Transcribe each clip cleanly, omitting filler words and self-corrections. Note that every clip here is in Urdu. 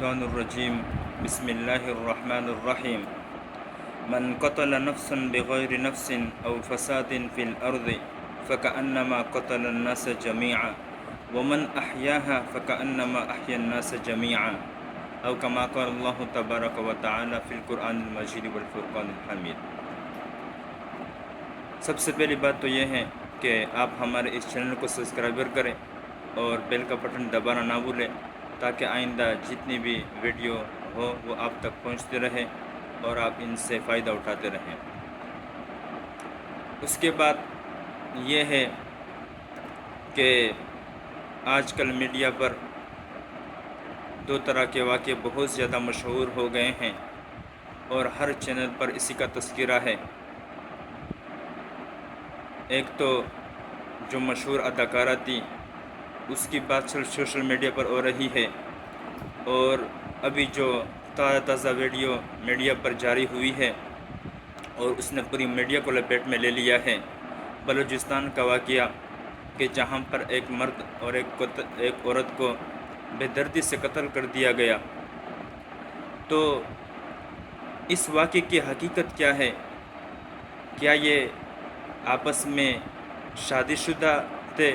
الشیطان الرجیم بسم اللہ الرحمن الرحیم من قتل نفسا بغیر نفس او فساد فی الارض فکأنما قتل الناس جميعا ومن احیاها فکأنما احیا الناس جميعا او کما قال اللہ تبارک و تعالی فی القرآن المجید والفرقان الحمید۔ سب سے پہلی بات تو یہ ہے کہ آپ ہمارے اس چینل کو سبسکرائبر کریں اور بیل کا بٹن دبانا نہ بھولیں تاکہ آئندہ جتنی بھی ویڈیو ہو وہ آپ تک پہنچتے رہے اور آپ ان سے فائدہ اٹھاتے رہیں۔ اس کے بعد یہ ہے کہ آج کل میڈیا پر دو طرح کے واقعے بہت زیادہ مشہور ہو گئے ہیں اور ہر چینل پر اسی کا تذکرہ ہے۔ ایک تو جو مشہور اداکارہ تھی اس کی بات سوشل میڈیا پر ہو رہی ہے، اور ابھی جو تازہ ویڈیو میڈیا پر جاری ہوئی ہے اور اس نے پوری میڈیا کو لپیٹ میں لے لیا ہے، بلوچستان کا واقعہ کہ جہاں پر ایک مرد اور ایک عورت کو بے دردی سے قتل کر دیا گیا۔ تو اس واقعے کی حقیقت کیا ہے؟ کیا یہ آپس میں شادی شدہ تھے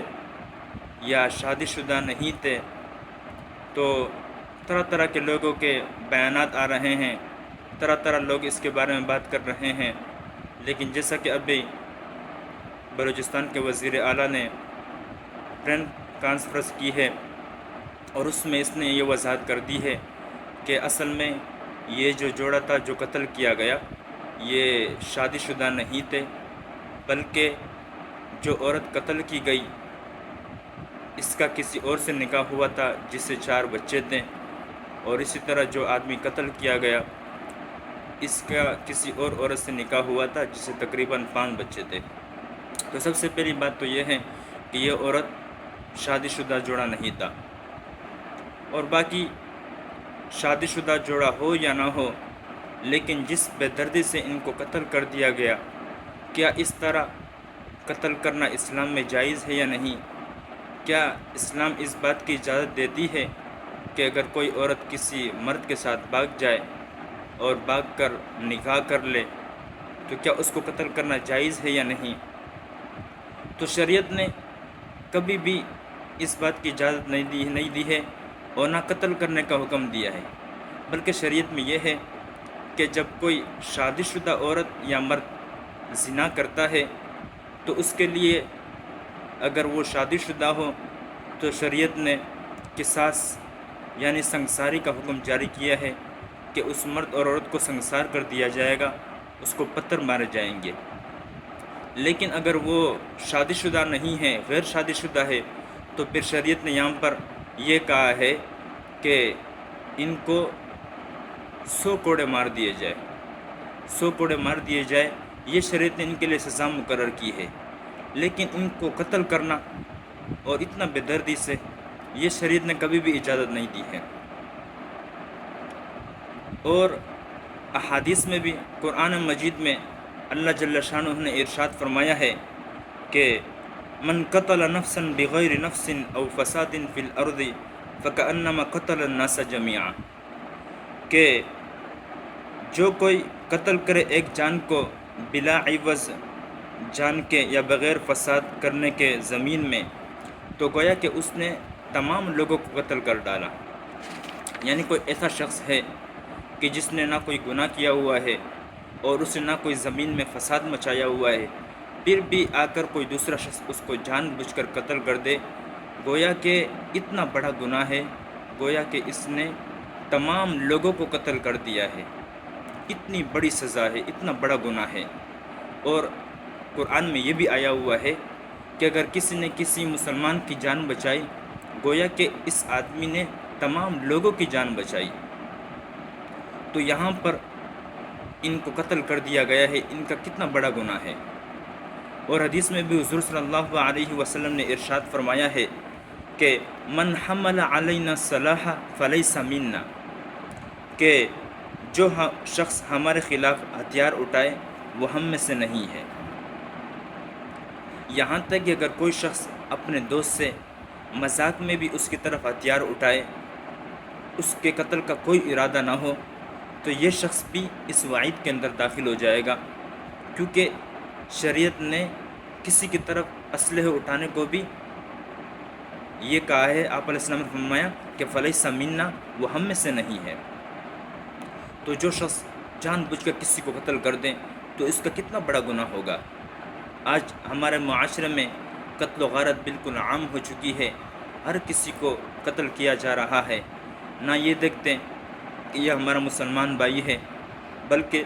یا شادی شدہ نہیں تھے؟ تو طرح طرح کے لوگوں کے بیانات آ رہے ہیں، طرح طرح لوگ اس کے بارے میں بات کر رہے ہیں، لیکن جیسا کہ ابھی بلوچستان کے وزیر اعلیٰ نے پریس کانفرنس کی ہے اور اس میں اس نے یہ وضاحت کر دی ہے کہ اصل میں یہ جو جوڑا تھا جو قتل کیا گیا یہ شادی شدہ نہیں تھے، بلکہ جو عورت قتل کی گئی اس کا کسی اور سے نکاح ہوا تھا جس سے 4 بچے تھے، اور اسی طرح جو آدمی قتل کیا گیا اس کا کسی اور عورت سے نکاح ہوا تھا جس سے تقریباً 5 بچے تھے۔ تو سب سے پہلی بات تو یہ ہے کہ یہ عورت شادی شدہ جوڑا نہیں تھا، اور باقی شادی شدہ جوڑا ہو یا نہ ہو، لیکن جس بے دردی سے ان کو قتل کر دیا گیا، کیا اس طرح قتل کرنا اسلام میں جائز ہے یا نہیں؟ کیا اسلام اس بات کی اجازت دیتی ہے کہ اگر کوئی عورت کسی مرد کے ساتھ بھاگ جائے اور بھاگ کر نکاح کر لے تو کیا اس کو قتل کرنا جائز ہے یا نہیں؟ تو شریعت نے کبھی بھی اس بات کی اجازت نہیں دی ہے اور نہ قتل کرنے کا حکم دیا ہے، بلکہ شریعت میں یہ ہے کہ جب کوئی شادی شدہ عورت یا مرد زنا کرتا ہے تو اس کے لیے اگر وہ شادی شدہ ہو تو شریعت نے قصاص یعنی سنگساری کا حکم جاری کیا ہے کہ اس مرد اور عورت کو سنگسار کر دیا جائے گا، اس کو پتھر مارے جائیں گے۔ لیکن اگر وہ شادی شدہ نہیں ہے، غیر شادی شدہ ہے، تو پھر شریعت نے یہاں پر یہ کہا ہے کہ ان کو 100 کوڑے مار دیے جائے، 100 کوڑے مار دیے جائے، یہ شریعت نے ان کے لیے سزا مقرر کی ہے۔ لیکن ان کو قتل کرنا اور اتنا بے دردی سے یہ شریعت نے کبھی بھی اجازت نہیں دی ہے۔ اور احادیث میں بھی قرآن مجید میں اللہ جل شانہ نے ارشاد فرمایا ہے کہ من قتل نفسا بغیر نفس او فساد فی الارض فکأنما قتل الناس جميعا، کہ جو کوئی قتل کرے ایک جان کو بلا عوض جان کے یا بغیر فساد کرنے کے زمین میں، تو گویا کہ اس نے تمام لوگوں کو قتل کر ڈالا۔ یعنی کوئی ایسا شخص ہے کہ جس نے نہ کوئی گناہ کیا ہوا ہے اور اس نے نہ کوئی زمین میں فساد مچایا ہوا ہے، پھر بھی آ کر کوئی دوسرا شخص اس کو جان بوجھ کر قتل کر دے، گویا کہ اتنا بڑا گناہ ہے، گویا کہ اس نے تمام لوگوں کو قتل کر دیا ہے۔ اتنی بڑی سزا ہے، اتنا بڑا گناہ ہے۔ اور قرآن میں یہ بھی آیا ہوا ہے کہ اگر کسی نے کسی مسلمان کی جان بچائی، گویا کہ اس آدمی نے تمام لوگوں کی جان بچائی۔ تو یہاں پر ان کو قتل کر دیا گیا ہے، ان کا کتنا بڑا گناہ ہے۔ اور حدیث میں بھی حضور صلی اللہ علیہ وسلم نے ارشاد فرمایا ہے کہ من حمل علینا السلاح فلیس منا، کہ جو شخص ہمارے خلاف ہتھیار اٹھائے وہ ہم میں سے نہیں ہے۔ یہاں تک کہ اگر کوئی شخص اپنے دوست سے مذاق میں بھی اس کی طرف ہتھیار اٹھائے اس کے قتل کا کوئی ارادہ نہ ہو تو یہ شخص بھی اس وعید کے اندر داخل ہو جائے گا، کیونکہ شریعت نے کسی کی طرف اسلحے اٹھانے کو بھی یہ کہا ہے۔ آپ علیہ السلام نے فرمایا کہ فلیس منا، وہ ہم میں سے نہیں ہے۔ تو جو شخص جان بوجھ کر کسی کو قتل کر دیں تو اس کا کتنا بڑا گناہ ہوگا۔ آج ہمارے معاشرے میں قتل و غارت بالکل عام ہو چکی ہے، ہر کسی کو قتل کیا جا رہا ہے، نہ یہ دیکھتے کہ یہ ہمارا مسلمان بھائی ہے، بلکہ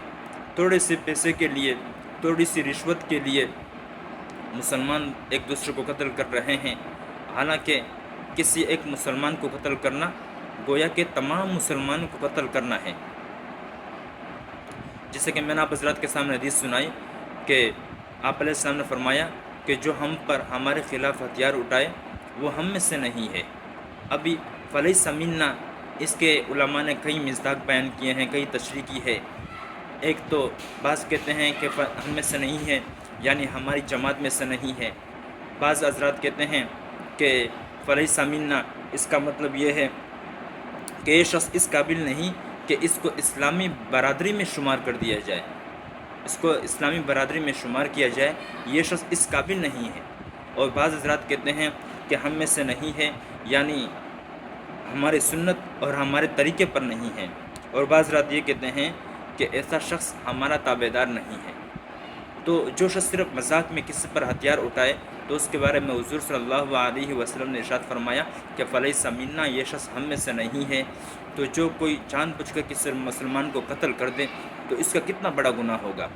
تھوڑے سے پیسے کے لیے، تھوڑی سی رشوت کے لیے مسلمان ایک دوسرے کو قتل کر رہے ہیں، حالانکہ کسی ایک مسلمان کو قتل کرنا گویا کہ تمام مسلمانوں کو قتل کرنا ہے۔ جیسے کہ میں نے آپ حضرات کے سامنے حدیث سنائی کہ آپ علیہ السلام نے فرمایا کہ جو ہم پر ہمارے خلاف ہتھیار اٹھائے وہ ہم میں سے نہیں ہے۔ ابھی فلیس منا، اس کے علماء نے کئی مصداق بیان کیے ہیں، کئی تشریح کی ہے۔ ایک تو بعض کہتے ہیں کہ ہم میں سے نہیں ہے یعنی ہماری جماعت میں سے نہیں ہے، بعض حضرات کہتے ہیں کہ فلیس منا اس کا مطلب یہ ہے کہ یہ شخص اس قابل نہیں کہ اس کو اسلامی برادری میں شمار کر دیا جائے، اس کو اسلامی برادری میں شمار کیا جائے، یہ شخص اس قابل نہیں ہے۔ اور بعض حضرات کہتے ہیں کہ ہم میں سے نہیں ہے یعنی ہمارے سنت اور ہمارے طریقے پر نہیں ہے، اور بعض حضرات یہ کہتے ہیں کہ ایسا شخص ہمارا تابع دار نہیں ہے۔ تو جو شخص صرف مذاق میں کسی پر ہتھیار اٹھائے تو اس کے بارے میں حضور صلی اللہ علیہ وسلم نے ارشاد فرمایا کہ فلیس منا، یہ شخص ہم میں سے نہیں ہے۔ تو جو کوئی جان بوجھ کر کسی مسلمان کو قتل کر دے تو اس کا کتنا بڑا گناہ ہوگا۔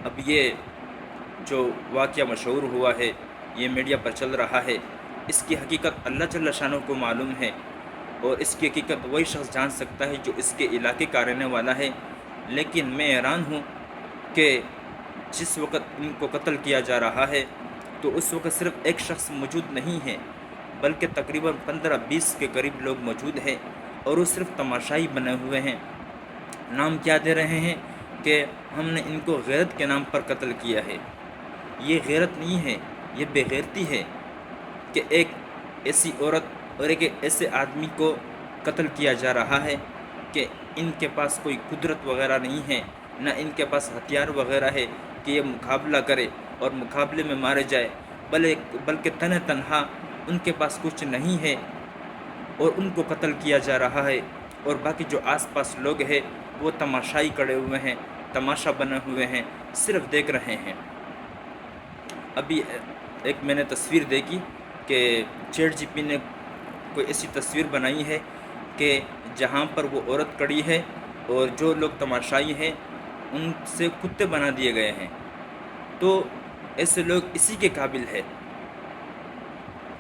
اب یہ جو واقعہ مشہور ہوا ہے، یہ میڈیا پر چل رہا ہے، اس کی حقیقت اللہ جل شانہ کو معلوم ہے، اور اس کی حقیقت وہی شخص جان سکتا ہے جو اس کے علاقے کا رہنے والا ہے۔ لیکن میں حیران ہوں کہ جس وقت ان کو قتل کیا جا رہا ہے تو اس وقت صرف ایک شخص موجود نہیں ہے، بلکہ تقریباً 15-20 کے قریب لوگ موجود ہیں، اور وہ صرف تماشائی بنے ہوئے ہیں۔ نام کیا دے رہے ہیں کہ ہم نے ان کو غیرت کے نام پر قتل کیا ہے۔ یہ غیرت نہیں ہے، یہ بے غیرتی ہے کہ ایک ایسی عورت اور ایک ایسے آدمی کو قتل کیا جا رہا ہے کہ ان کے پاس کوئی قدرت وغیرہ نہیں ہے، نہ ان کے پاس ہتھیار وغیرہ ہے کہ یہ مقابلہ کرے اور مقابلے میں مارے جائے، بلکہ تنہا ان کے پاس کچھ نہیں ہے اور ان کو قتل کیا جا رہا ہے، اور باقی جو آس پاس لوگ ہیں وہ تماشائی کڑے ہوئے ہیں، تماشا بنے ہوئے ہیں، صرف دیکھ رہے ہیں۔ ابھی ایک میں نے تصویر دیکھی کہ چیٹ جی پی نے کوئی ایسی تصویر بنائی ہے کہ جہاں پر وہ عورت کڑی ہے اور جو لوگ تماشائی ہیں ان سے کتے بنا دیے گئے ہیں۔ تو ایسے لوگ اسی کے قابل ہے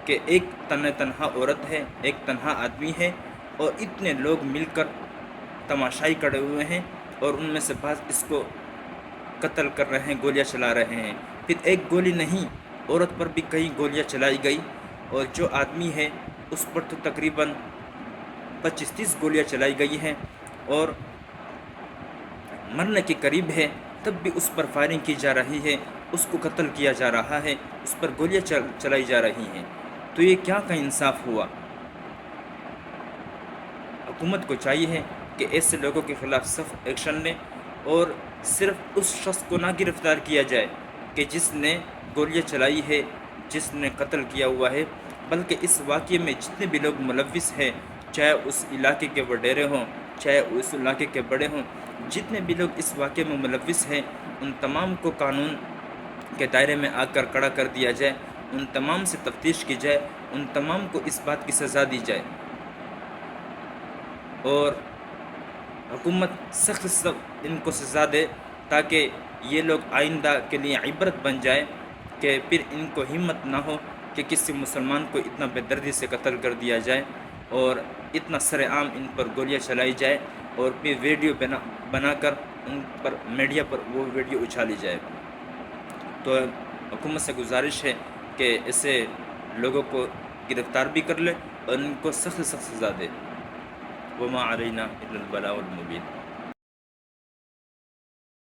کہ ایک تنہا عورت ہے، ایک تنہا آدمی ہے، اور اتنے لوگ مل کر تماشائی کڑے ہوئے ہیں، اور ان میں سے بعض اس کو قتل کر رہے ہیں، گولیاں چلا رہے ہیں۔ پھر ایک گولی نہیں، عورت پر بھی کئی گولیاں چلائی گئی، اور جو آدمی ہے اس پر تو تقریباً 25-30 گولیاں چلائی گئی ہیں، اور مرنے کے قریب ہے تب بھی اس پر فائرنگ کی جا رہی ہے، اس کو قتل کیا جا رہا ہے، اس پر گولیاں چلائی جا رہی ہیں۔ تو یہ کیا کا انصاف ہوا؟ حکومت کو چاہیے ہے کہ ایسے لوگوں کے خلاف سخت ایکشن لیں، اور صرف اس شخص کو نہ گرفتار کیا جائے کہ جس نے گولیاں چلائی ہے، جس نے قتل کیا ہوا ہے، بلکہ اس واقعے میں جتنے بھی لوگ ملوث ہیں، چاہے اس علاقے کے وڈیرے ہوں، چاہے اس علاقے کے بڑے ہوں، جتنے بھی لوگ اس واقعے میں ملوث ہیں، ان تمام کو قانون کے دائرے میں آ کر کڑا کر دیا جائے، ان تمام سے تفتیش کی جائے، ان تمام کو اس بات کی سزا دی جائے، اور حکومت سخت ان کو سزا دے تاکہ یہ لوگ آئندہ کے لیے عبرت بن جائے، کہ پھر ان کو ہمت نہ ہو کہ کسی مسلمان کو اتنا بے دردی سے قتل کر دیا جائے اور اتنا سر عام ان پر گولیاں چلائی جائے، اور پھر ویڈیو بنا کر ان پر میڈیا پر وہ ویڈیو اچھالی جائے۔ تو حکومت سے گزارش ہے کہ ایسے لوگوں کو گرفتار بھی کر لے اور ان کو سخت سزا دے۔ وما علینا الا البلاغ المبین۔